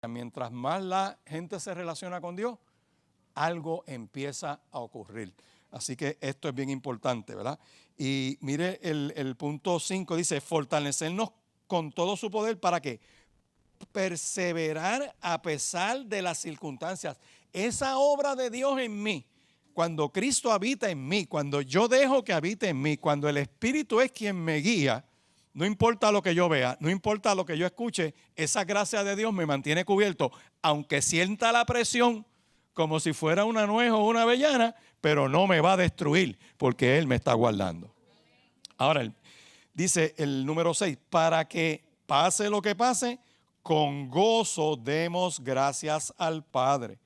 Mientras más la gente se relaciona con Dios, algo empieza a ocurrir. Así que esto es bien importante, ¿verdad? Y mire el punto 5, dice, fortalecernos con todo su poder, ¿para qué? Perseverar a pesar de las circunstancias. Esa obra de Dios en mí, cuando Cristo habita en mí, cuando yo dejo que habite en mí, cuando el Espíritu es quien me guía, no importa lo que yo vea, no importa lo que yo escuche, esa gracia de Dios me mantiene cubierto, aunque sienta la presión como si fuera una nuez o una avellana, pero no me va a destruir porque Él me está guardando. Ahora, dice el número 6, para que pase lo que pase, con gozo demos gracias al Padre.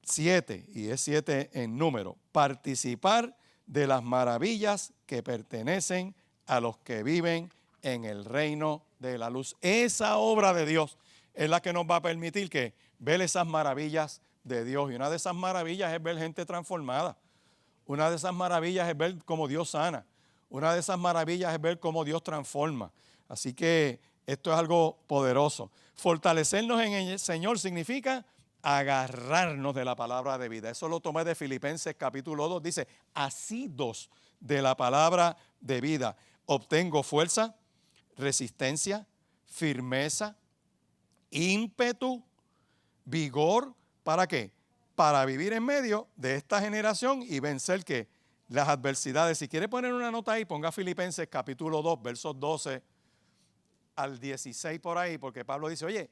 7, y es 7 en número, participar de las maravillas que pertenecen a los que viven en el reino de la luz. Esa obra de Dios es la que nos va a permitir que ver esas maravillas de Dios. Y una de esas maravillas es ver gente transformada. Una de esas maravillas es ver cómo Dios sana. Una de esas maravillas es ver cómo Dios transforma. Así que esto es algo poderoso. Fortalecernos en el Señor significa agarrarnos de la palabra de vida. Eso lo tomé de Filipenses capítulo 2. Dice, asidos de la palabra de vida. Obtengo fuerza, resistencia, firmeza, ímpetu, vigor. ¿Para qué? Para vivir en medio de esta generación y vencer ¿qué? Las adversidades. Si quiere poner una nota ahí, ponga Filipenses capítulo 2, versos 12 al 16 por ahí, porque Pablo dice, oye,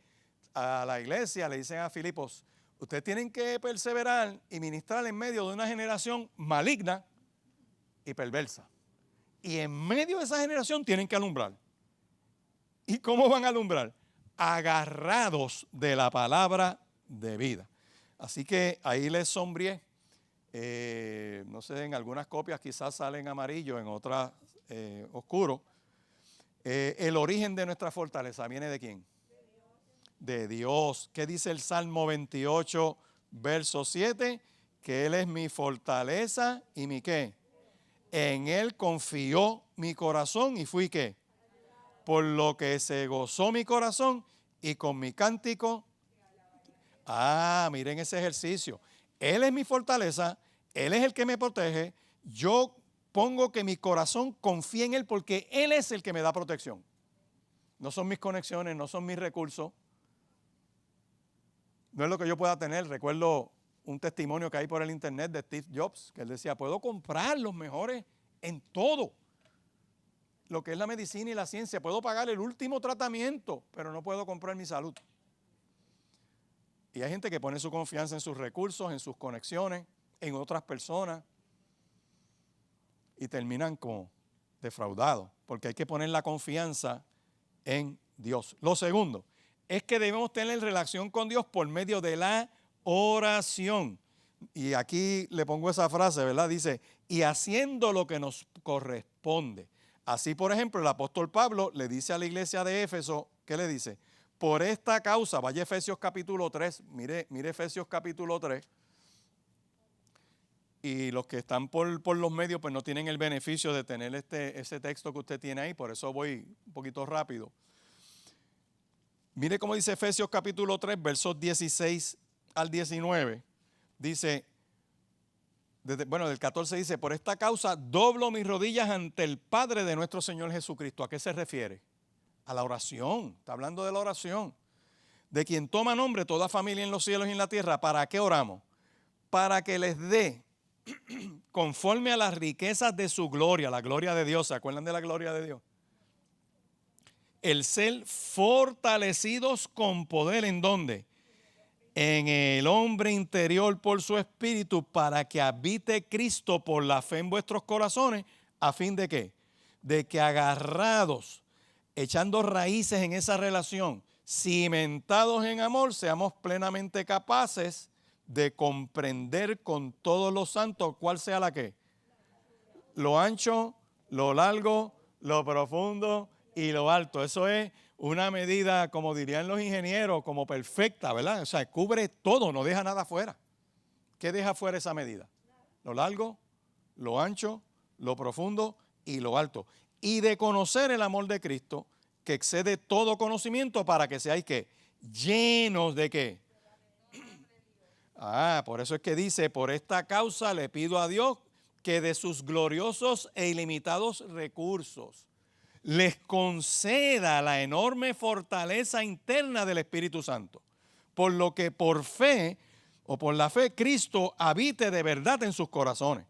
a la iglesia le dicen a Filipos, ustedes tienen que perseverar y ministrar en medio de una generación maligna y perversa. Y en medio de esa generación tienen que alumbrar. ¿Y cómo van a alumbrar? Agarrados de la palabra de vida. Así que ahí les sombrié. No sé, en algunas copias quizás salen amarillo, en otras oscuro. El origen de nuestra fortaleza viene ¿de quién? De Dios. ¿Qué dice el Salmo 28, verso 7? Que Él es mi fortaleza y mi ¿qué? En Él confió mi corazón y fui ¿qué? Por lo que se gozó mi corazón y con mi cántico. Miren ese ejercicio. Él es mi fortaleza, Él es el que me protege. Yo pongo que mi corazón confíe en Él porque Él es el que me da protección. No son mis conexiones, no son mis recursos. No es lo que yo pueda tener. Recuerdo un testimonio que hay por el internet de Steve Jobs, que él decía, puedo comprar los mejores en todo. Lo que es la medicina y la ciencia. Puedo pagar el último tratamiento, pero no puedo comprar mi salud. Y hay gente que pone su confianza en sus recursos, en sus conexiones, en otras personas. Y terminan como defraudados, porque hay que poner la confianza en Dios. Lo segundo es que debemos tener relación con Dios por medio de la oración. Y aquí le pongo esa frase, ¿verdad? Dice, y haciendo lo que nos corresponde. Así, por ejemplo, el apóstol Pablo le dice a la iglesia de Éfeso, ¿qué le dice? Por esta causa, vaya Efesios capítulo 3, mire Efesios capítulo 3. Y los que están por los medios pues no tienen el beneficio de tener ese texto que usted tiene ahí, por eso voy un poquito rápido. Mire cómo dice Efesios capítulo 3, versos 16 al 19. Dice, del 14 dice, por esta causa doblo mis rodillas ante el Padre de nuestro Señor Jesucristo. ¿A qué se refiere? A la oración, está hablando de la oración. De quien toma nombre toda familia en los cielos y en la tierra. ¿Para qué oramos? Para que les dé, conforme a las riquezas de su gloria, la gloria de Dios, ¿se acuerdan de la gloria de Dios? El ser fortalecidos con poder, ¿en dónde? En el hombre interior por su espíritu, para que habite Cristo por la fe en vuestros corazones, ¿a fin de qué? De que agarrados, echando raíces en esa relación, cimentados en amor, seamos plenamente capaces de comprender con todos los santos cuál sea la que. Lo ancho, lo largo, lo profundo y lo alto. Eso es una medida, como dirían los ingenieros, como perfecta, ¿verdad? O sea, cubre todo, no deja nada afuera. ¿Qué deja fuera esa medida? Lo largo, lo ancho, lo profundo y lo alto. Y de conocer el amor de Cristo, que excede todo conocimiento, para que seáis ¿qué? llenos de ¿qué? Por eso es que dice, por esta causa le pido a Dios que de sus gloriosos e ilimitados recursos les conceda la enorme fortaleza interna del Espíritu Santo, por lo que por fe o por la fe Cristo habite de verdad en sus corazones,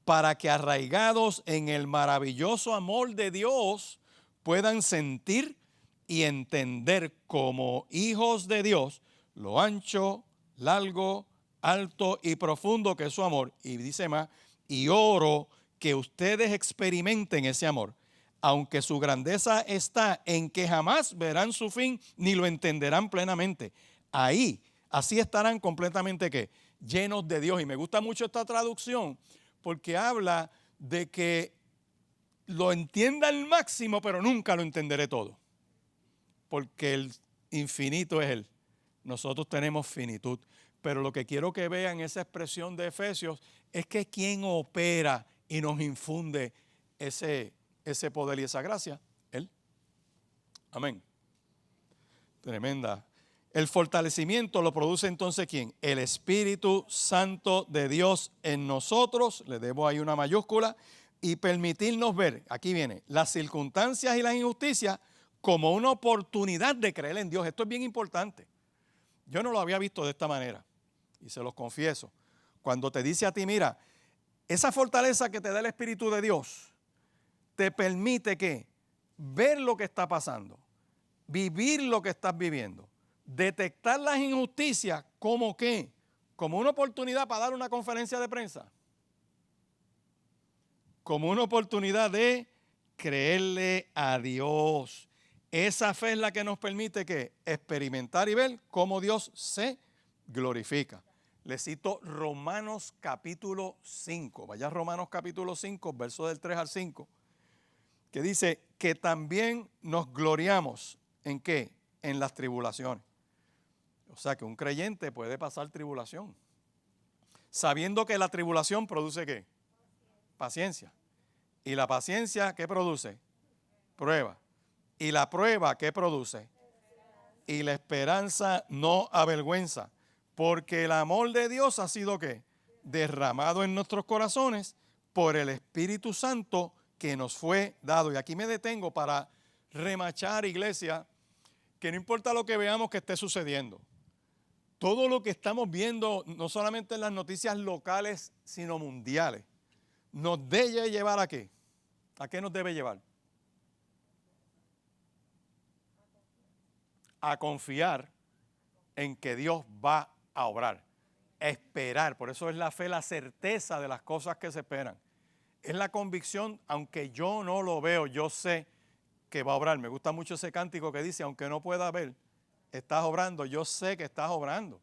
para que arraigados en el maravilloso amor de Dios puedan sentir y entender como hijos de Dios lo ancho, largo, alto y profundo que es su amor. Y dice más, y oro que ustedes experimenten ese amor, aunque su grandeza está en que jamás verán su fin ni lo entenderán plenamente. Así estarán completamente ¿qué? Llenos de Dios. Y me gusta mucho esta traducción porque habla de que lo entienda al máximo, pero nunca lo entenderé todo. Porque el infinito es Él. Nosotros tenemos finitud. Pero lo que quiero que vean esa expresión de Efesios es que quien opera y nos infunde ese poder y esa gracia, Él. Amén. Tremenda. El fortalecimiento lo produce entonces ¿quién? El Espíritu Santo de Dios en nosotros, le debo ahí una mayúscula, y permitirnos ver, aquí viene, las circunstancias y las injusticias como una oportunidad de creer en Dios. Esto es bien importante. Yo no lo había visto de esta manera, y se los confieso. Cuando te dice a ti, mira, esa fortaleza que te da el Espíritu de Dios, te permite que ver lo que está pasando, vivir lo que estás viviendo, detectar las injusticias como qué, como una oportunidad para dar una conferencia de prensa, como una oportunidad de creerle a Dios. Esa fe es la que nos permite que experimentar y ver cómo Dios se glorifica. Le cito Romanos capítulo 5. Vaya a Romanos capítulo 5, verso del 3 al 5, que dice que también nos gloriamos ¿en qué? En las tribulaciones. O sea que un creyente puede pasar tribulación, sabiendo que la tribulación produce ¿qué? Paciencia. Y la paciencia, ¿qué produce? Prueba. Y la prueba, ¿qué produce? Y la esperanza no avergüenza, porque el amor de Dios ha sido ¿qué? Derramado en nuestros corazones por el Espíritu Santo que nos fue dado. Y aquí me detengo para remachar, iglesia, que no importa lo que veamos que esté sucediendo, todo lo que estamos viendo, no solamente en las noticias locales, sino mundiales, nos debe llevar ¿a qué? ¿A qué nos debe llevar? A confiar en que Dios va a obrar. Esperar, por eso es la fe, la certeza de las cosas que se esperan. Es la convicción, aunque yo no lo veo, yo sé que va a obrar. Me gusta mucho ese cántico que dice, aunque no pueda ver, estás obrando, yo sé que estás obrando.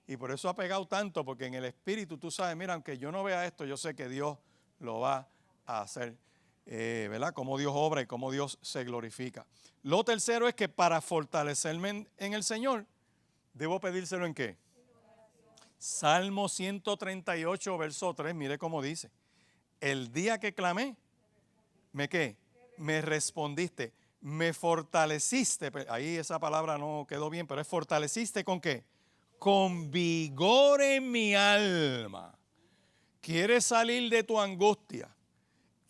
Y por eso ha pegado tanto, porque en el Espíritu tú sabes, mira, aunque yo no vea esto, yo sé que Dios lo va a hacer. ¿Verdad? Cómo Dios obra y cómo Dios se glorifica. Lo tercero es que para fortalecerme en el Señor, ¿debo pedírselo en qué? Salmo 138, verso 3, mire cómo dice. El día que clamé, ¿me qué? Me respondiste, me fortaleciste. Ahí esa palabra no quedó bien, pero es fortaleciste ¿con qué? Con vigor en mi alma. ¿Quieres salir de tu angustia?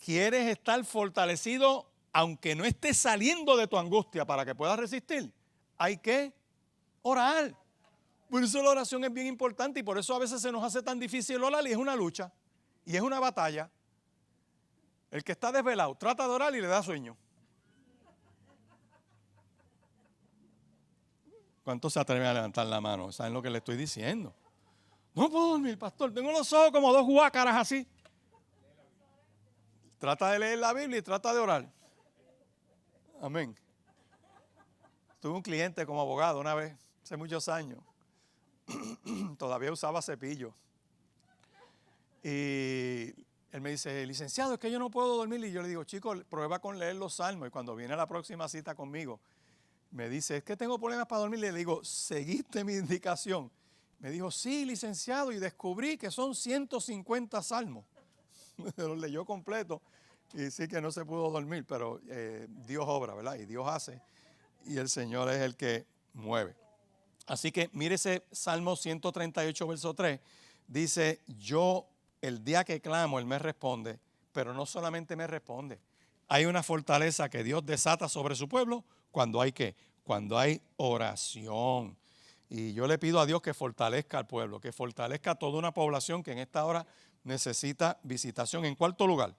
¿Quieres estar fortalecido aunque no estés saliendo de tu angustia para que puedas resistir? Hay que orar. Por eso la oración es bien importante y por eso a veces se nos hace tan difícil orar y es una lucha y es una batalla. El que está desvelado trata de orar y le da sueño. ¿Cuántos se atreven a levantar la mano? ¿Saben lo que le estoy diciendo? No puedo dormir, pastor. Tengo los ojos como dos guácaras así. Trata de leer la Biblia y trata de orar. Amén. Tuve un cliente como abogado una vez, hace muchos años. Todavía usaba cepillo. Y él me dice, licenciado, es que yo no puedo dormir. Y yo le digo, chico, prueba con leer los salmos. Y cuando viene la próxima cita conmigo, me dice, es que tengo problemas para dormir. Le digo, ¿seguiste mi indicación? Me dijo, sí, licenciado. Y descubrí que son 150 salmos. Los leyó completo. Y sí que no se pudo dormir, pero Dios obra, ¿verdad? Y Dios hace. Y el Señor es el que mueve. Así que mire ese Salmo 138, verso 3. Dice, yo el día que clamo, Él me responde, pero no solamente me responde. Hay una fortaleza que Dios desata sobre su pueblo cuando hay ¿qué? Cuando hay oración. Y yo le pido a Dios que fortalezca al pueblo, que fortalezca a toda una población que en esta hora necesita visitación. En cuarto lugar,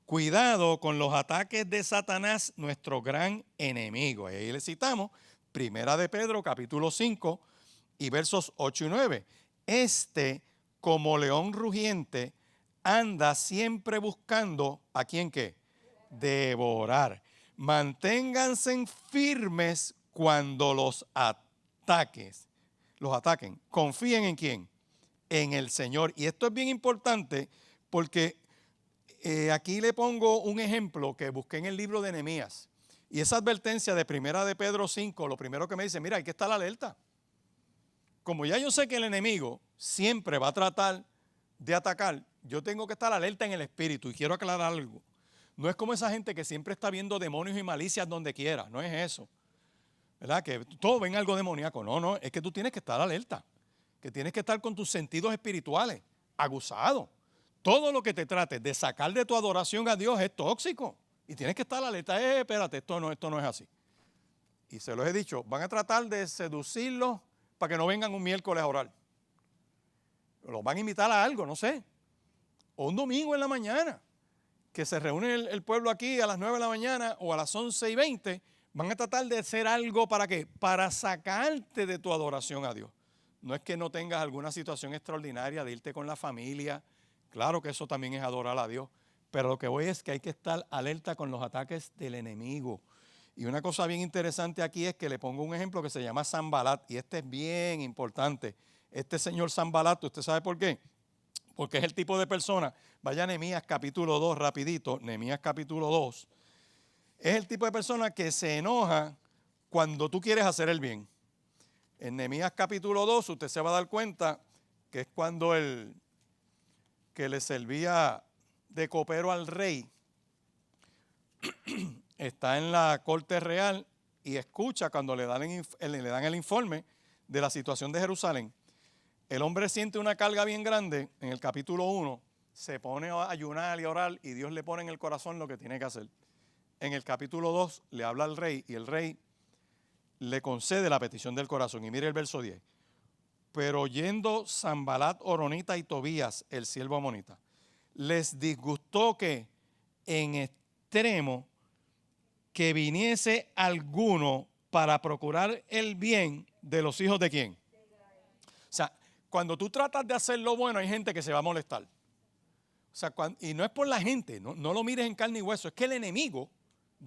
cuidado con los ataques de Satanás, nuestro gran enemigo. Y ahí le citamos Primera de Pedro, capítulo 5 y versos 8 y 9. Como león rugiente, anda siempre buscando a quién qué, devorar. Manténganse firmes cuando los ataquen. Confíen en quién, en el Señor. Y esto es bien importante porque aquí le pongo un ejemplo que busqué en el libro de Nehemías. Y esa advertencia de Primera de Pedro 5, lo primero que me dice, mira, hay que estar alerta. Como ya yo sé que el enemigo siempre va a tratar de atacar, yo tengo que estar alerta en el espíritu. Y quiero aclarar algo. No es como esa gente que siempre está viendo demonios y malicias donde quiera. No es eso. ¿Verdad? Que todos ven algo demoníaco. No, es que tú tienes que estar alerta. Que tienes que estar con tus sentidos espirituales aguzados. Todo lo que te trate de sacar de tu adoración a Dios es tóxico. Y tienes que estar alerta. Espérate, esto no es así. Y se los he dicho, van a tratar de seducirlos para que no vengan un miércoles a orar. Los van a invitar a algo, no sé. O un domingo en la mañana, que se reúne el pueblo aquí a las 9 de la mañana o a las 11:20, van a tratar de hacer algo ¿para qué? Para sacarte de tu adoración a Dios. No es que no tengas alguna situación extraordinaria de irte con la familia, claro que eso también es adorar a Dios, pero lo que voy es que hay que estar alerta con los ataques del enemigo. Y una cosa bien interesante aquí es que le pongo un ejemplo que se llama Sanbalat, y este es bien importante. Este señor Sanbalat, ¿usted sabe por qué? Porque es el tipo de persona, vaya a Nehemías capítulo 2 rapidito, Nehemías capítulo 2, es el tipo de persona que se enoja cuando tú quieres hacer el bien. En Nehemías capítulo 2 usted se va a dar cuenta que es cuando el que le servía de copero al rey está en la corte real y escucha cuando le dan el informe de la situación de Jerusalén. El hombre siente una carga bien grande. En el capítulo 1 se pone a ayunar y a orar y Dios le pone en el corazón lo que tiene que hacer. En el capítulo 2 le habla al rey y el rey le concede la petición del corazón. Y mire el verso 10. Pero oyendo Sanbalat, Horonita y Tobías, el siervo amonita, les disgustó que en extremo que viniese alguno para procurar el bien de los hijos de quién. O sea, cuando tú tratas de hacer lo bueno, hay gente que se va a molestar. O sea, y no es por la gente, no lo mires en carne y hueso, es que el enemigo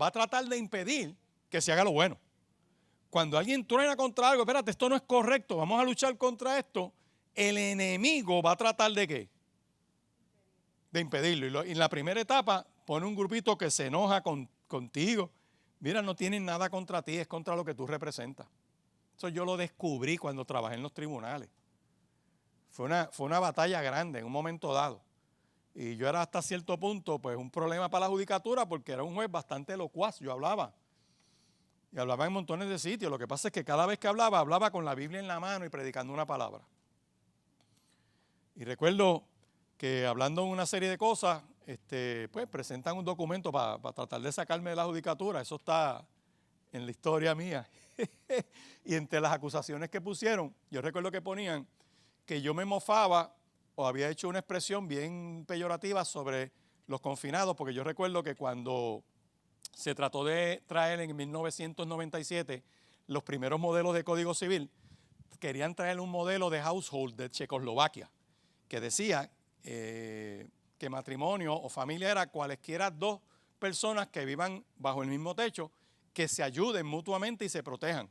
va a tratar de impedir que se haga lo bueno. Cuando alguien truena contra algo, espérate, esto no es correcto, vamos a luchar contra esto, el enemigo va a tratar de ¿qué? De impedirlo. Y en la primera etapa pone un grupito que se enoja contigo. Mira, no tienen nada contra ti, es contra lo que tú representas. Eso yo lo descubrí cuando trabajé en los tribunales. Fue una batalla grande en un momento dado. Y yo era hasta cierto punto pues un problema para la judicatura porque era un juez bastante locuaz. Yo hablaba. Y hablaba en montones de sitios. Lo que pasa es que cada vez que hablaba con la Biblia en la mano y predicando una palabra. Y recuerdo que hablando en una serie de cosas, pues presentan un documento para tratar de sacarme de la judicatura. Eso está en la historia mía. Y entre las acusaciones que pusieron, yo recuerdo que ponían que yo me mofaba o había hecho una expresión bien peyorativa sobre los confinados, porque yo recuerdo que cuando se trató de traer en 1997 los primeros modelos de Código Civil, querían traer un modelo de household de Checoslovaquia, que decía que matrimonio o familia era cualesquiera dos personas que vivan bajo el mismo techo, que se ayuden mutuamente y se protejan.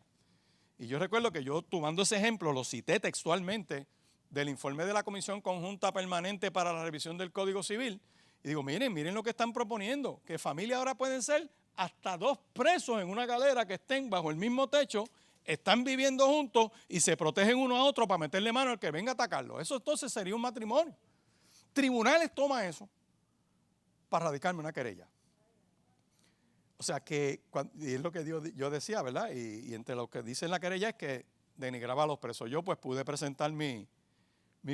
Y yo recuerdo que yo, tomando ese ejemplo, lo cité textualmente del informe de la Comisión Conjunta Permanente para la Revisión del Código Civil. Y digo, miren lo que están proponiendo, que familias ahora pueden ser hasta dos presos en una galera que estén bajo el mismo techo, están viviendo juntos y se protegen uno a otro para meterle mano al que venga a atacarlo. Eso entonces sería un matrimonio. Tribunales toman eso para radicarme una querella. O sea que, y es lo que yo decía, ¿verdad? Y entre lo que dice en la querella es que denigraba a los presos. Yo pues pude presentar mi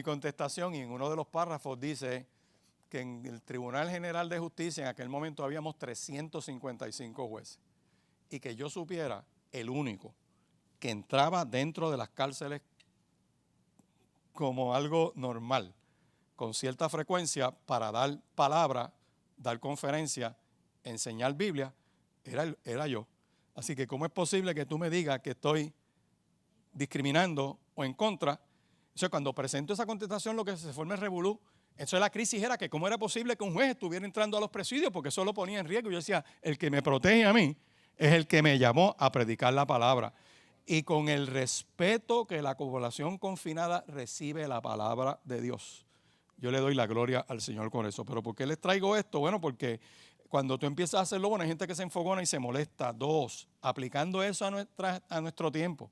contestación y en uno de los párrafos dice que en el Tribunal General de Justicia en aquel momento habíamos 355 jueces y que yo supiera el único que entraba dentro de las cárceles como algo normal, con cierta frecuencia para dar palabra, dar conferencia, enseñar Biblia, era yo. Así que ¿cómo es posible que tú me digas que estoy discriminando o en contra? O sea, cuando presento esa contestación, lo que se forma es revolú. Eso es la crisis, era que cómo era posible que un juez estuviera entrando a los presidios, porque eso lo ponía en riesgo. Yo decía, el que me protege a mí es el que me llamó a predicar la palabra. Y con el respeto que la población confinada recibe la palabra de Dios. Yo le doy la gloria al Señor con eso. ¿Pero por qué les traigo esto? Bueno, porque cuando tú empiezas a hacerlo, bueno, hay gente que se enfogona y se molesta. Dos, aplicando eso a nuestro tiempo.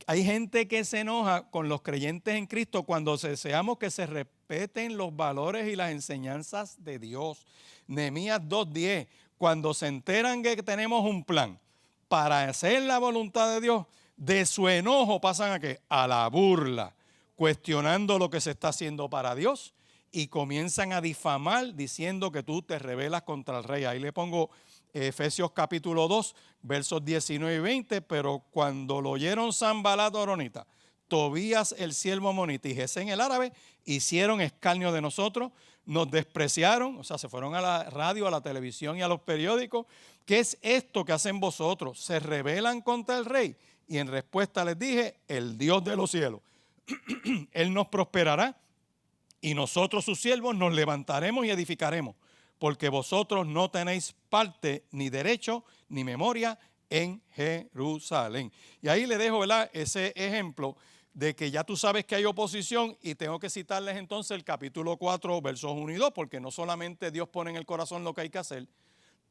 Hay gente que se enoja con los creyentes en Cristo cuando deseamos que se respeten los valores y las enseñanzas de Dios. Nehemías 2:10, cuando se enteran que tenemos un plan para hacer la voluntad de Dios, de su enojo pasan ¿a qué? A la burla, cuestionando lo que se está haciendo para Dios y comienzan a difamar diciendo que tú te rebelas contra el rey. Ahí le pongo Efesios capítulo 2, versos 19 y 20, pero cuando lo oyeron Sanbalat horonita, Tobías el siervo amonita y Gesén el árabe, hicieron escarnio de nosotros, nos despreciaron, o sea, se fueron a la radio, a la televisión y a los periódicos. ¿Qué es esto que hacen vosotros? Se rebelan contra el rey. Y en respuesta les dije, el Dios de los cielos, Él nos prosperará y nosotros sus siervos nos levantaremos y edificaremos, porque vosotros no tenéis parte ni derecho ni memoria en Jerusalén. Y ahí le dejo, ¿verdad?, ese ejemplo de que ya tú sabes que hay oposición y tengo que citarles entonces el capítulo 4, versos 1 y 2, porque no solamente Dios pone en el corazón lo que hay que hacer,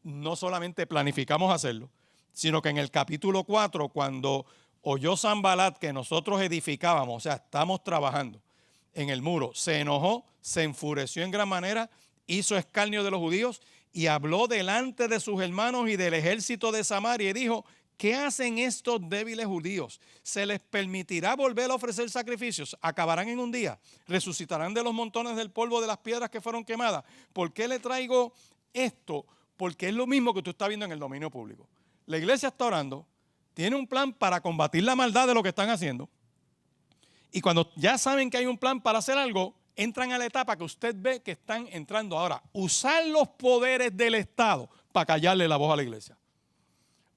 no solamente planificamos hacerlo, sino que en el capítulo 4, cuando oyó Sanbalat que nosotros edificábamos, o sea, estamos trabajando en el muro, se enojó, se enfureció en gran manera, hizo escarnio de los judíos y habló delante de sus hermanos y del ejército de Samaria y dijo, ¿qué hacen estos débiles judíos? ¿Se les permitirá volver a ofrecer sacrificios? ¿Acabarán en un día? ¿Resucitarán de los montones del polvo de las piedras que fueron quemadas? ¿Por qué le traigo esto? Porque es lo mismo que tú estás viendo en el dominio público. La iglesia está orando, tiene un plan para combatir la maldad de lo que están haciendo. Y cuando ya saben que hay un plan para hacer algo, entran a la etapa que usted ve que están entrando ahora. Usar los poderes del Estado para callarle la voz a la iglesia.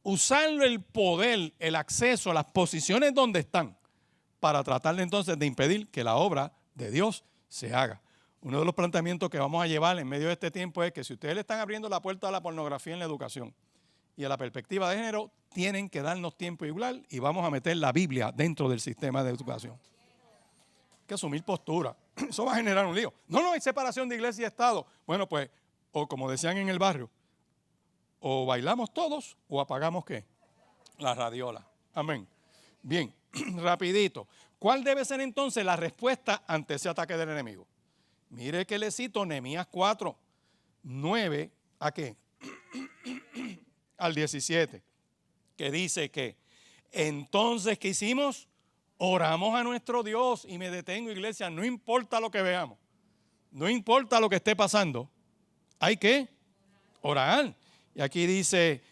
Usar el poder, el acceso a las posiciones donde están para tratar entonces de impedir que la obra de Dios se haga. Uno de los planteamientos que vamos a llevar en medio de este tiempo es que si ustedes le están abriendo la puerta a la pornografía en la educación y a la perspectiva de género, tienen que darnos tiempo igual y vamos a meter la Biblia dentro del sistema de educación. Hay que asumir postura. Eso va a generar un lío. No hay separación de iglesia y Estado. Bueno, pues, o como decían en el barrio, o bailamos todos o apagamos ¿qué? La radiola. Amén. Bien, rapidito. ¿Cuál debe ser entonces la respuesta ante ese ataque del enemigo? Mire que le cito Nehemías 4, 9, ¿a qué? Al 17, que dice que entonces, ¿qué hicimos? Oramos a nuestro Dios. Y me detengo, iglesia, no importa lo que veamos, no importa lo que esté pasando, hay que orar. Y aquí dice,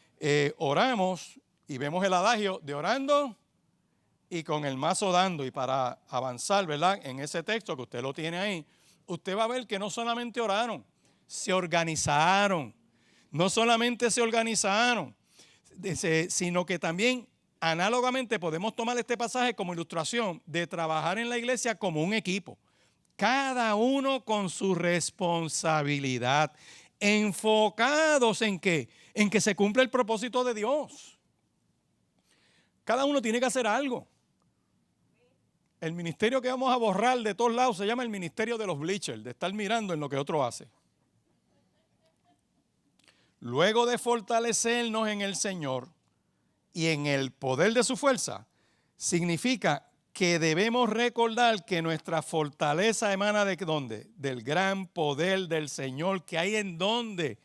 oramos y vemos el adagio de orando y con el mazo dando. Y para avanzar, ¿verdad?, en ese texto que usted lo tiene ahí, usted va a ver que no solamente oraron, se organizaron. No solamente se organizaron, sino que también análogamente podemos tomar este pasaje como ilustración de trabajar en la iglesia como un equipo. Cada uno con su responsabilidad, enfocados ¿en qué? En que se cumpla el propósito de Dios. Cada uno tiene que hacer algo. El ministerio que vamos a borrar de todos lados se llama el ministerio de los bleachers, de estar mirando en lo que otro hace. Luego de fortalecernos en el Señor y en el poder de su fuerza, significa que debemos recordar que nuestra fortaleza emana ¿de dónde? Del gran poder del Señor que hay en dónde.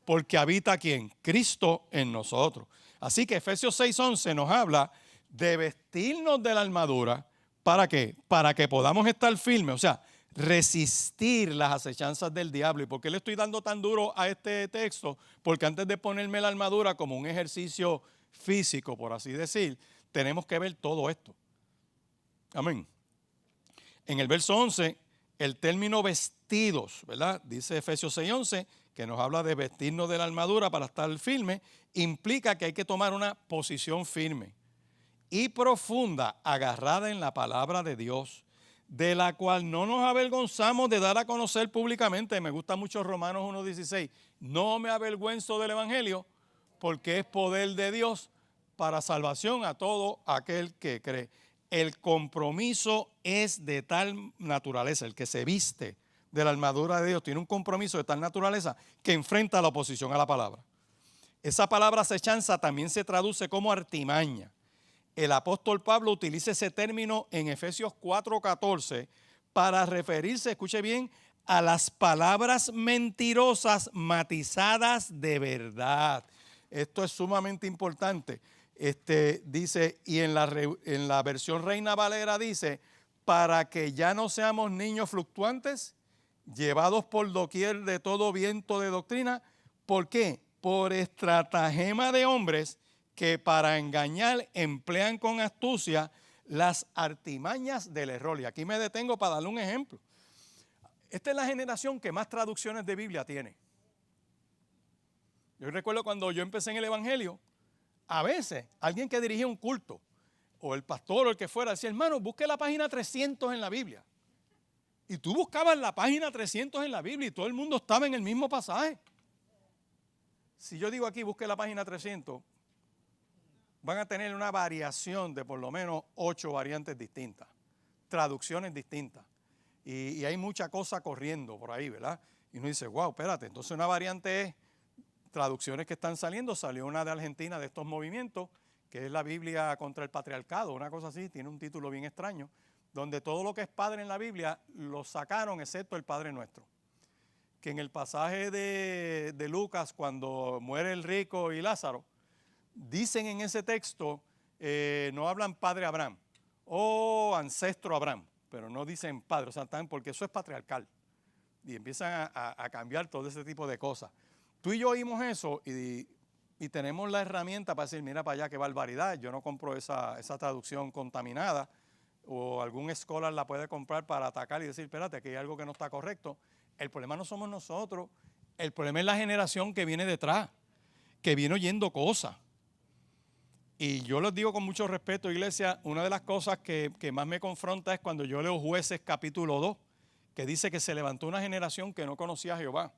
Porque habita ¿quién? Cristo en nosotros. Así que Efesios 6:11 nos habla de vestirnos de la armadura. ¿Para qué? Para que podamos estar firmes, o sea, resistir las acechanzas del diablo. ¿Y por qué le estoy dando tan duro a este texto? Porque antes de ponerme la armadura como un ejercicio físico, por así decir, tenemos que ver todo esto. Amén. En el verso 11, el término vestidos, ¿verdad? Dice Efesios 6:11, que nos habla de vestirnos de la armadura para estar firme, implica que hay que tomar una posición firme y profunda, agarrada en la palabra de Dios, de la cual no nos avergonzamos de dar a conocer públicamente. Me gusta mucho Romanos 1:16. No me avergüenzo del evangelio, porque es poder de Dios para salvación a todo aquel que cree. El compromiso es de tal naturaleza, el que se viste de la armadura de Dios tiene un compromiso de tal naturaleza que enfrenta la oposición a la palabra. Esa palabra acechanza también se traduce como artimaña. El apóstol Pablo utiliza ese término en Efesios 4:14 para referirse, escuche bien, a las palabras mentirosas matizadas de verdad. Esto es sumamente importante. Dice, y en la versión Reina Valera dice, para que ya no seamos niños fluctuantes, llevados por doquier de todo viento de doctrina. ¿Por qué? Por estratagema de hombres que para engañar emplean con astucia las artimañas del error. Y aquí me detengo para darle un ejemplo. Esta es la generación que más traducciones de Biblia tiene. Yo recuerdo cuando yo empecé en el Evangelio, a veces alguien que dirigía un culto, o el pastor o el que fuera, decía, hermano, busque la página 300 en la Biblia. Y tú buscabas la página 300 en la Biblia y todo el mundo estaba en el mismo pasaje. Si yo digo aquí, busque la página 300, van a tener una variación de por lo menos 8 variantes distintas, traducciones distintas. Y hay mucha cosa corriendo por ahí, ¿verdad? Y uno dice, wow, espérate, entonces una variante es traducciones que están saliendo. Salió una de Argentina de estos movimientos, que es la Biblia contra el patriarcado, una cosa así, tiene un título bien extraño, donde todo lo que es padre en la Biblia lo sacaron excepto el Padre Nuestro. Que en el pasaje de Lucas, cuando muere el rico y Lázaro, dicen en ese texto, no hablan padre Abraham o ancestro Abraham, pero no dicen padre, o sea, porque eso es patriarcal. Y empiezan a cambiar todo ese tipo de cosas. Tú y yo oímos eso y tenemos la herramienta para decir, mira para allá qué barbaridad, yo no compro esa traducción contaminada, o algún scholar la puede comprar para atacar y decir, espérate, aquí hay algo que no está correcto. El problema no somos nosotros, el problema es la generación que viene detrás, que viene oyendo cosas. Y yo les digo con mucho respeto, iglesia, una de las cosas que más me confronta es cuando yo leo Jueces capítulo 2, que dice que se levantó una generación que no conocía a Jehová.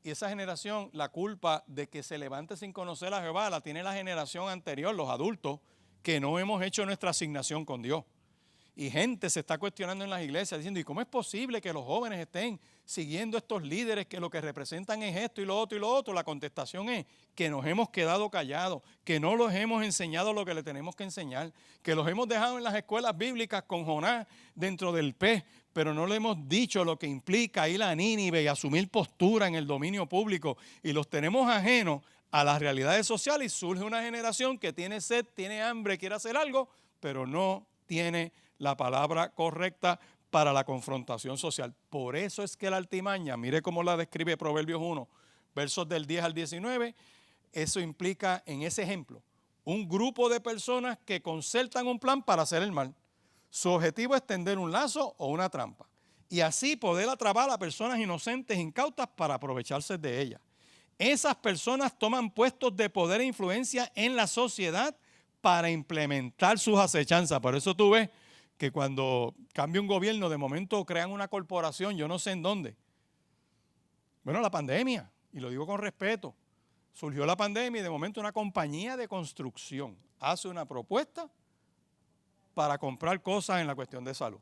Y esa generación, la culpa de que se levante sin conocer a Jehová, la tiene la generación anterior, los adultos, que no hemos hecho nuestra asignación con Dios. Y gente se está cuestionando en las iglesias diciendo, ¿y cómo es posible que los jóvenes estén siguiendo estos líderes que lo que representan es esto y lo otro y lo otro? La contestación es que nos hemos quedado callados, que no los hemos enseñado lo que le tenemos que enseñar, que los hemos dejado en las escuelas bíblicas con Jonás dentro del pez, pero no le hemos dicho lo que implica ir a Nínive y asumir postura en el dominio público, y los tenemos ajenos a las realidades sociales, y surge una generación que tiene sed, tiene hambre, quiere hacer algo, pero no tiene la palabra correcta para la confrontación social. Por eso es que la artimaña, mire cómo la describe Proverbios 1, versos del 10 al 19, eso implica en ese ejemplo, un grupo de personas que concertan un plan para hacer el mal. Su objetivo es tender un lazo o una trampa y así poder atrapar a personas inocentes, incautas, para aprovecharse de ellas. Esas personas toman puestos de poder e influencia en la sociedad para implementar sus acechanzas. Por eso tú ves que cuando cambia un gobierno, de momento crean una corporación, yo no sé en dónde. Bueno, la pandemia, y lo digo con respeto, surgió la pandemia y de momento una compañía de construcción hace una propuesta para comprar cosas en la cuestión de salud.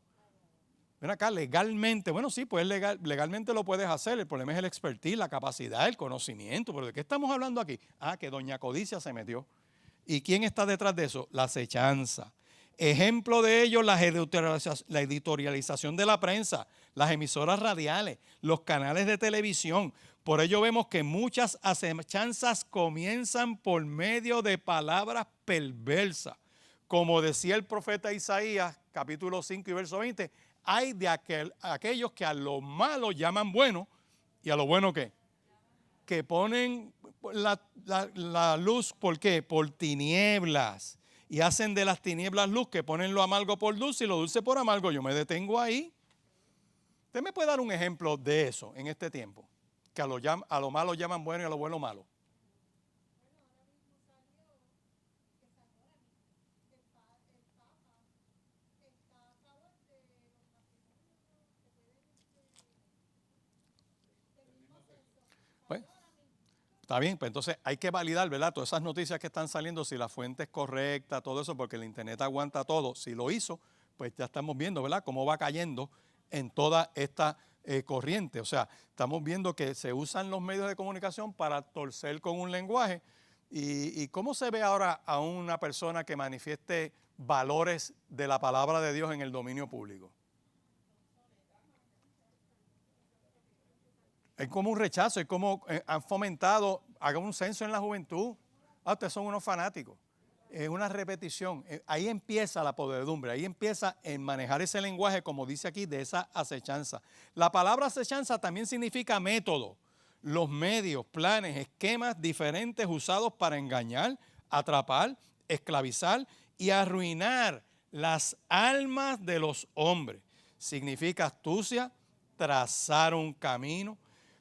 Ven acá, legalmente, bueno, sí, pues legalmente lo puedes hacer, el problema es el expertise, la capacidad, el conocimiento, pero ¿de qué estamos hablando aquí? Ah, que doña Codicia se metió. ¿Y quién está detrás de eso? La acechanza. Ejemplo de ello, la editorialización de la prensa, las emisoras radiales, los canales de televisión. Por ello vemos que muchas acechanzas comienzan por medio de palabras perversas, Como decía el profeta Isaías, capítulo 5 y verso 20, hay de aquellos que a lo malo llaman bueno y a lo bueno ¿qué? Que ponen la luz, ¿por qué? Por tinieblas. Y hacen de las tinieblas luz, que ponen lo amargo por dulce y lo dulce por amargo. Yo me detengo ahí. ¿Usted me puede dar un ejemplo de eso en este tiempo? Que a lo malo llaman bueno y a lo bueno malo. Bueno, está bien, pues entonces hay que validar, ¿verdad? Todas esas noticias que están saliendo, si la fuente es correcta, todo eso, porque el internet aguanta todo. Si lo hizo, pues ya estamos viendo, ¿verdad? Cómo va cayendo en toda esta corriente. O sea, estamos viendo que se usan los medios de comunicación para torcer con un lenguaje. ¿Y cómo se ve ahora a una persona que manifieste valores de la palabra de Dios en el dominio público? Es como un rechazo, es como han fomentado, hagan un censo en la juventud. Ah, ustedes son unos fanáticos. Es una repetición. Ahí empieza la podredumbre, ahí empieza en manejar ese lenguaje, como dice aquí, de esa acechanza. La palabra acechanza también significa método. Los medios, planes, esquemas diferentes usados para engañar, atrapar, esclavizar y arruinar las almas de los hombres. Significa astucia, trazar un camino.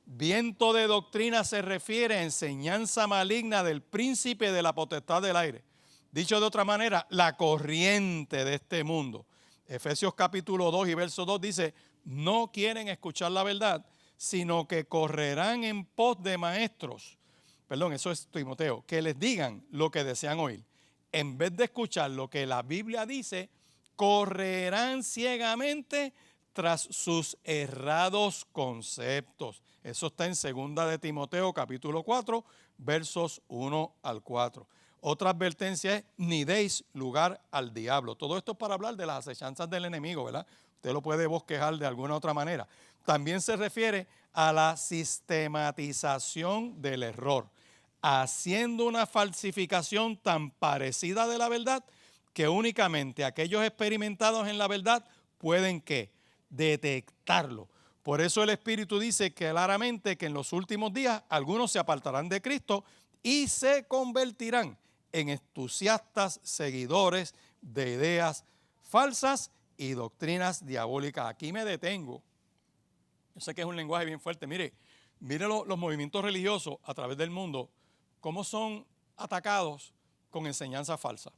Viento de doctrina se refiere a enseñanza maligna del príncipe de la potestad del aire. Dicho de otra manera, la corriente de este mundo. Efesios capítulo 2 y verso 2 dice, no quieren escuchar la verdad, sino que correrán en pos de maestros. Perdón, eso es Timoteo, que les digan lo que desean oír. En vez de escuchar lo que la Biblia dice, correrán ciegamente tras sus errados conceptos. Eso está en 2 de Timoteo capítulo 4, versos 1 al 4. Otra advertencia es, ni deis lugar al diablo. Todo esto es para hablar de las acechanzas del enemigo, ¿verdad? Usted lo puede bosquejar de alguna otra manera. También se refiere a la sistematización del error, haciendo una falsificación tan parecida de la verdad que únicamente aquellos experimentados en la verdad pueden ¿qué? Detectarlo. Por eso el Espíritu dice claramente que en los últimos días algunos se apartarán de Cristo y se convertirán en entusiastas seguidores de ideas falsas y doctrinas diabólicas. Aquí me detengo. Yo sé que es un lenguaje bien fuerte. Mire los movimientos religiosos a través del mundo, cómo son atacados con enseñanza falsa.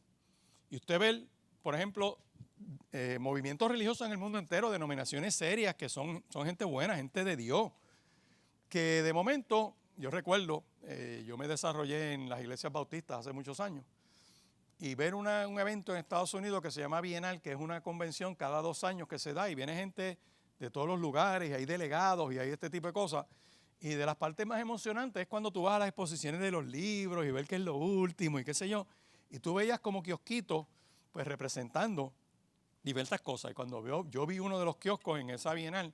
Y usted ve, por ejemplo, movimientos religiosos en el mundo entero, denominaciones serias que son gente buena, gente de Dios, que de momento, yo recuerdo, yo me desarrollé en las iglesias bautistas hace muchos años, y ver un evento en Estados Unidos que se llama Bienal, que es una convención cada 2 años que se da, y viene gente de todos los lugares, y hay delegados, y hay este tipo de cosas, y de las partes más emocionantes es cuando tú vas a las exposiciones de los libros y ver qué es lo último y qué sé yo, y tú veías como kiosquitos, pues representando diversas cosas. Y cuando yo vi uno de los kioscos en esa Bienal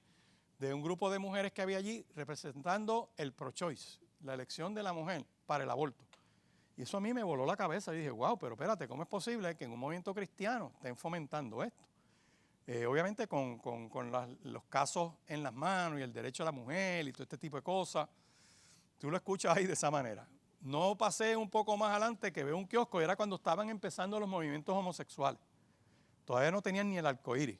de un grupo de mujeres que había allí representando el pro-choice, la elección de la mujer para el aborto. Y eso a mí me voló la cabeza y dije, wow, pero espérate, ¿cómo es posible que en un movimiento cristiano estén fomentando esto? Obviamente con los casos en las manos y el derecho a la mujer y todo este tipo de cosas, tú lo escuchas ahí de esa manera. No pasé un poco más adelante que veo un kiosco, y era cuando estaban empezando los movimientos homosexuales. Todavía no tenían ni el arcoíris.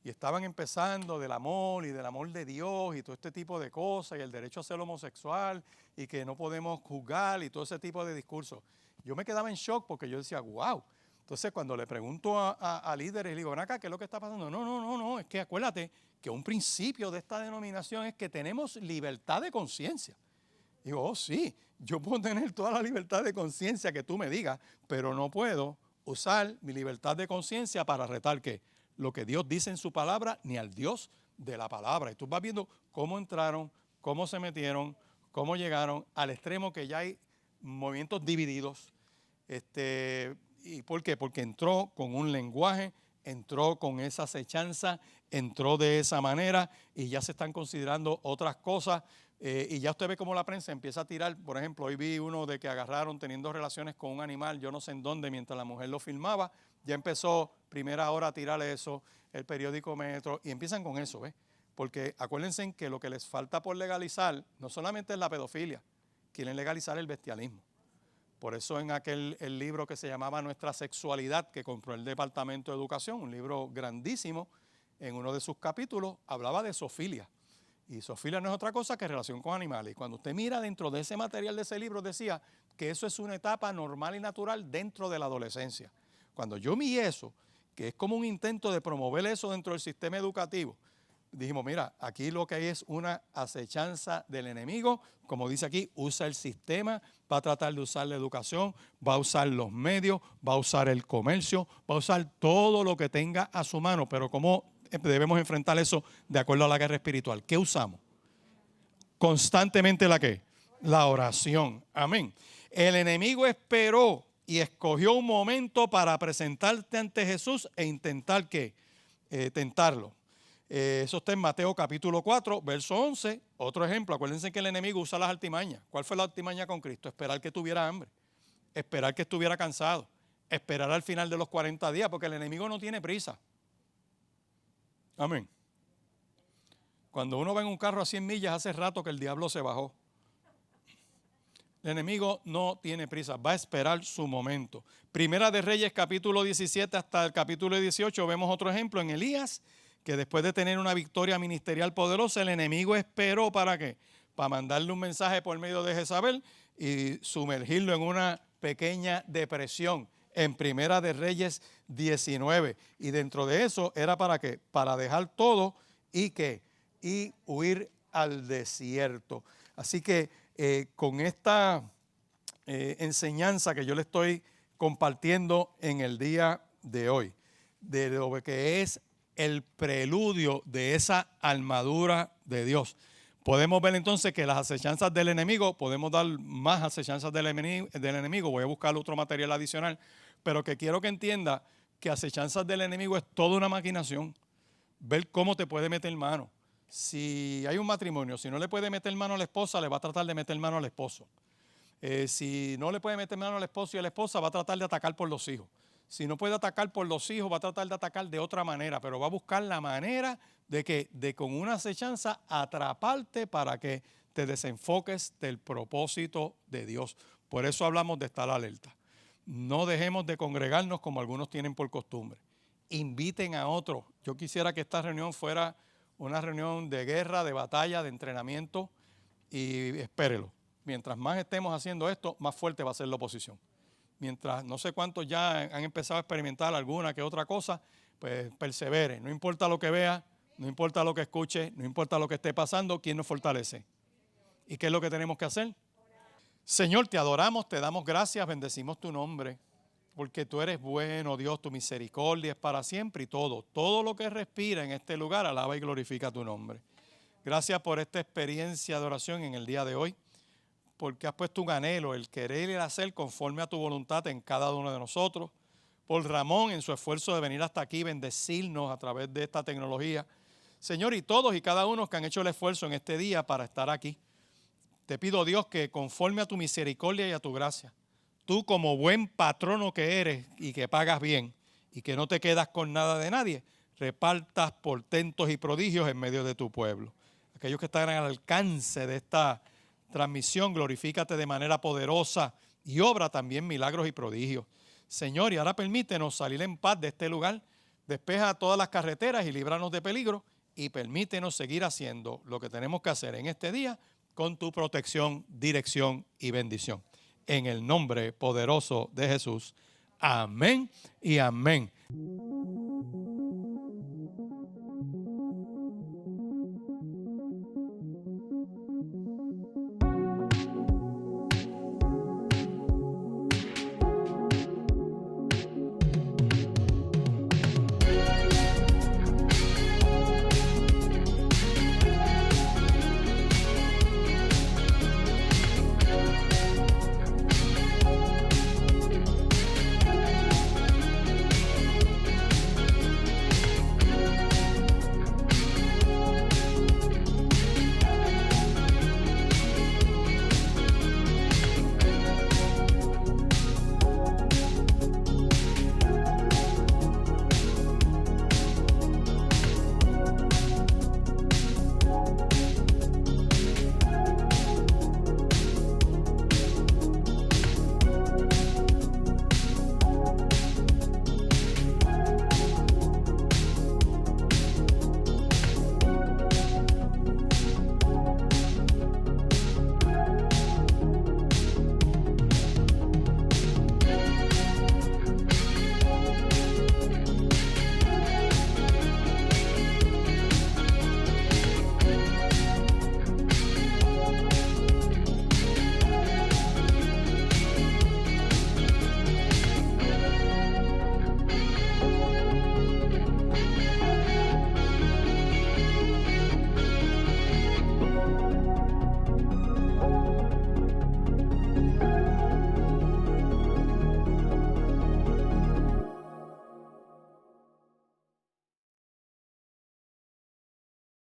Y estaban empezando del amor y del amor de Dios y todo este tipo de cosas y el derecho a ser homosexual y que no podemos juzgar y todo ese tipo de discursos. Yo me quedaba en shock porque yo decía, wow. Entonces cuando le pregunto a líderes, le digo, ven acá, ¿qué es lo que está pasando? No, es que acuérdate que un principio de esta denominación es que tenemos libertad de conciencia. Digo, oh sí, yo puedo tener toda la libertad de conciencia que tú me digas, pero no puedo usar mi libertad de conciencia para retar ¿qué? Lo que Dios dice en su palabra, ni al Dios de la palabra. Y tú vas viendo cómo entraron, cómo se metieron, cómo llegaron al extremo que ya hay movimientos divididos. ¿Y por qué? Porque entró con un lenguaje, entró con esa acechanza, entró de esa manera y ya se están considerando otras cosas. Y ya usted ve cómo la prensa empieza a tirar. Por ejemplo, hoy vi uno de que agarraron teniendo relaciones con un animal, yo no sé en dónde, mientras la mujer lo filmaba. Ya empezó primera hora a tirar eso, el periódico Metro, y empiezan con eso, ¿ves? Porque acuérdense que lo que les falta por legalizar no solamente es la pedofilia, quieren legalizar el bestialismo. Por eso en el libro que se llamaba Nuestra Sexualidad, que compró el Departamento de Educación, un libro grandísimo, en uno de sus capítulos hablaba de zoofilia. Y zoofilia no es otra cosa que relación con animales. Y cuando usted mira dentro de ese material de ese libro, decía que eso es una etapa normal y natural dentro de la adolescencia. Cuando yo vi eso, que es como un intento de promover eso dentro del sistema educativo, dijimos, mira, aquí lo que hay es una acechanza del enemigo. Como dice aquí, usa el sistema, va a tratar de usar la educación, va a usar los medios, va a usar el comercio, va a usar todo lo que tenga a su mano. Pero ¿cómo debemos enfrentar eso de acuerdo a la guerra espiritual? ¿Qué usamos? Constantemente ¿la qué? La oración. Amén. El enemigo esperó y escogió un momento para presentarte ante Jesús e intentar ¿qué? Tentarlo. Eso está en Mateo capítulo 4, verso 11. Otro ejemplo, acuérdense que el enemigo usa las artimañas. ¿Cuál fue la artimaña con Cristo? Esperar que tuviera hambre, esperar que estuviera cansado, esperar al final de los 40 días, porque el enemigo no tiene prisa. Amén. Cuando uno va en un carro a 100 millas, hace rato que el diablo se bajó. El enemigo no tiene prisa, va a esperar su momento. Primera de Reyes, capítulo 17 hasta el capítulo 18, vemos otro ejemplo en Elías, que después de tener una victoria ministerial poderosa, el enemigo esperó ¿para qué? Para mandarle un mensaje por medio de Jezabel y sumergirlo en una pequeña depresión en Primera de Reyes 19. Y dentro de eso era ¿para qué? Para dejar todo y ¿qué? Y huir al desierto. Así que con esta enseñanza que yo le estoy compartiendo en el día de hoy, de lo que es el preludio de esa armadura de Dios, podemos ver entonces que las acechanzas del enemigo, podemos dar más acechanzas del enemigo, voy a buscar otro material adicional, pero que quiero que entienda que acechanzas del enemigo es toda una maquinación, ver cómo te puede meter mano. Si hay un matrimonio, si no le puede meter mano a la esposa, le va a tratar de meter mano al esposo. Si no le puede meter mano al esposo y a la esposa, va a tratar de atacar por los hijos. Si no puede atacar por los hijos, va a tratar de atacar de otra manera, pero va a buscar la manera de con una acechanza atraparte para que te desenfoques del propósito de Dios. Por eso hablamos de estar alerta. No dejemos de congregarnos como algunos tienen por costumbre. Inviten a otros. Yo quisiera que esta reunión fuera una reunión de guerra, de batalla, de entrenamiento, y espérelo. Mientras más estemos haciendo esto, más fuerte va a ser la oposición. Mientras no sé cuántos ya han empezado a experimentar alguna que otra cosa, pues persevere. No importa lo que vea, no importa lo que escuche, no importa lo que esté pasando, ¿quién nos fortalece? ¿Y qué es lo que tenemos que hacer? Señor, te adoramos, te damos gracias, bendecimos tu nombre, porque tú eres bueno, Dios, tu misericordia es para siempre y todo lo que respira en este lugar alaba y glorifica tu nombre. Gracias por esta experiencia de oración en el día de hoy, porque has puesto un anhelo, el querer y el hacer conforme a tu voluntad en cada uno de nosotros. Por Ramón en su esfuerzo de venir hasta aquí, bendecirnos a través de esta tecnología. Señor, y todos y cada uno que han hecho el esfuerzo en este día para estar aquí. Te pido, Dios, que conforme a tu misericordia y a tu gracia, tú como buen patrono que eres y que pagas bien y que no te quedas con nada de nadie, repartas portentos y prodigios en medio de tu pueblo. Aquellos que están al alcance de esta transmisión, glorifícate de manera poderosa y obra también milagros y prodigios. Señor, y ahora permítenos salir en paz de este lugar, despeja todas las carreteras y líbranos de peligro y permítenos seguir haciendo lo que tenemos que hacer en este día con tu protección, dirección y bendición. En el nombre poderoso de Jesús. Amén y amén.